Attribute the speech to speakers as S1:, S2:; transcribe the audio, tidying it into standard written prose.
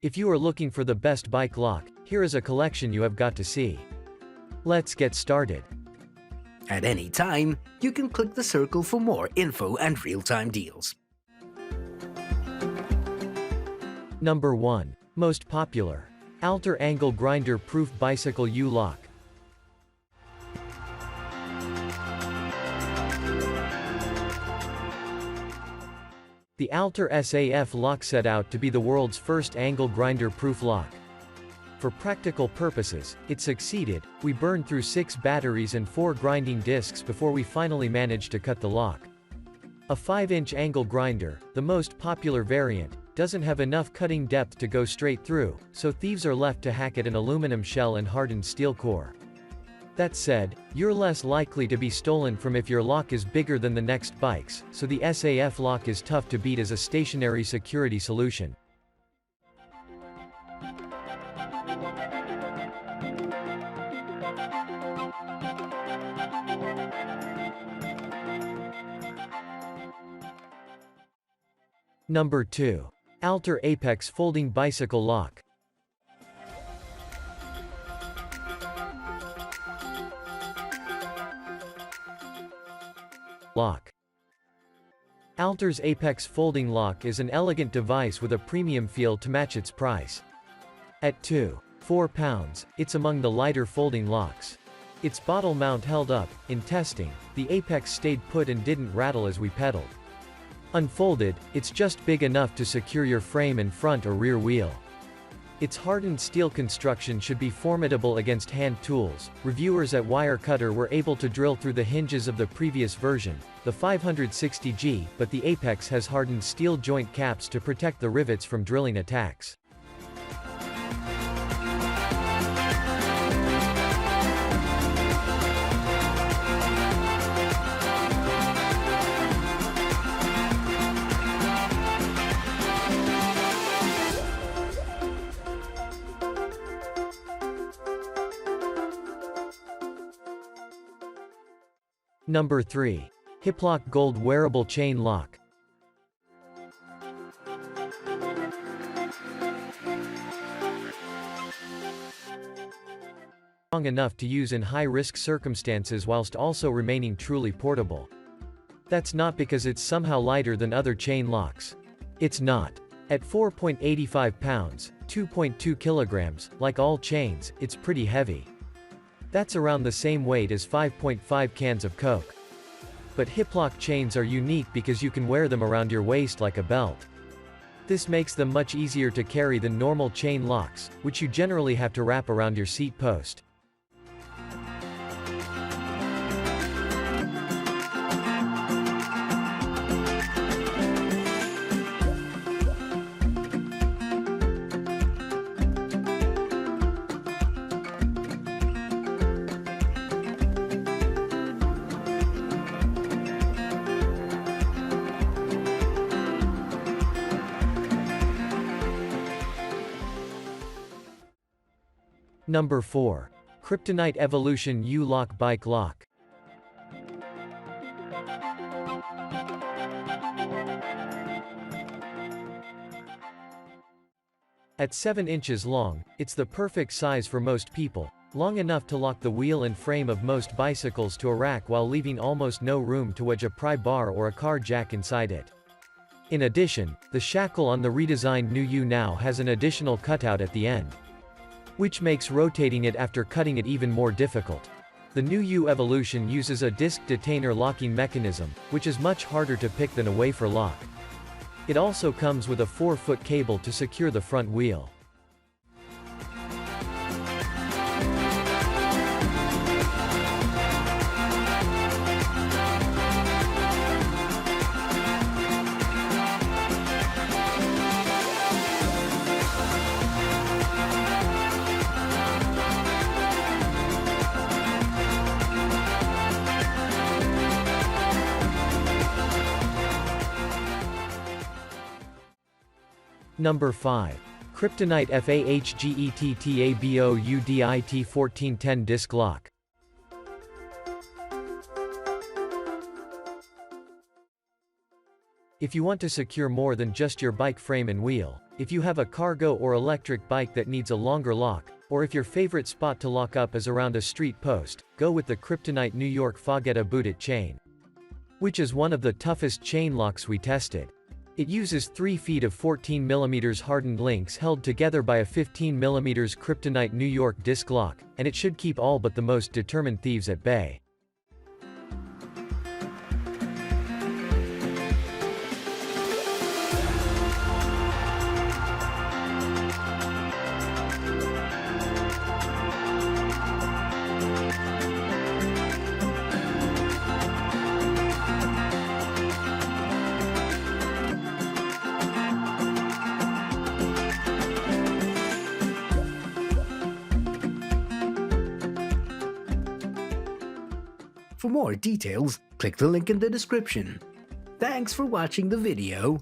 S1: If you are looking for the best bike lock, here is a collection you have got to see. Let's get started.
S2: At any time, you can click the circle for more info and real-time deals.
S1: Number 1. Most popular. Altor Angle Grinder Proof Bicycle U-Lock. The Altor SAF lock set out to be the world's first angle grinder-proof lock. For practical purposes, it succeeded. We burned through 6 batteries and 4 grinding discs before we finally managed to cut the lock. A 5-inch angle grinder, the most popular variant, doesn't have enough cutting depth to go straight through, so thieves are left to hack at an aluminum shell and hardened steel core. That said, you're less likely to be stolen from if your lock is bigger than the next bike's, so the SAF lock is tough to beat as a stationary security solution. Number 2. Altor Apex Folding Bicycle Lock. Lock. Altor's Apex Folding Lock is an elegant device with a premium feel to match its price. At £2.4 pounds, it's among the lighter folding locks. Its bottle mount held up. In testing, the Apex stayed put and didn't rattle as we pedaled. Unfolded, it's just big enough to secure your frame and front or rear wheel. Its hardened steel construction should be formidable against hand tools. Reviewers at Wirecutter were able to drill through the hinges of the previous version, the 560G, but the Apex has hardened steel joint caps to protect the rivets from drilling attacks. Number 3. Hiplok Gold Wearable Chain Lock. Strong enough to use in high-risk circumstances whilst also remaining truly portable. That's not because it's somehow lighter than other chain locks. It's not. At 4.85 pounds, 2.2 kilograms, like all chains, it's pretty heavy. That's around the same weight as 5.5 cans of Coke. But Hiplok chains are unique because you can wear them around your waist like a belt. This makes them much easier to carry than normal chain locks, which you generally have to wrap around your seat post. Number 4. Kryptonite Evolution U-Lock Bike Lock. At 7 inches long, it's the perfect size for most people, long enough to lock the wheel and frame of most bicycles to a rack while leaving almost no room to wedge a pry bar or a car jack inside it. In addition, the shackle on the redesigned new U now has an additional cutout at the end, which makes rotating it after cutting it even more difficult. The new U Evolution uses a disc detainer locking mechanism, which is much harder to pick than a wafer lock. It also comes with a 4-foot cable to secure the front wheel. Number 5. Kryptonite FAHGETTABOUDIT 1410 Disc Lock. If you want to secure more than just your bike frame and wheel, if you have a cargo or electric bike that needs a longer lock, or if your favorite spot to lock up is around a street post, go with the Kryptonite New York FAHGETTABOUDIT chain, which is one of the toughest chain locks we tested. It uses 3 feet of 14 mm hardened links held together by a 15 mm Kryptonite New York disc lock, and it should keep all but the most determined thieves at bay.
S2: For more details, click the link in the description. Thanks for watching the video.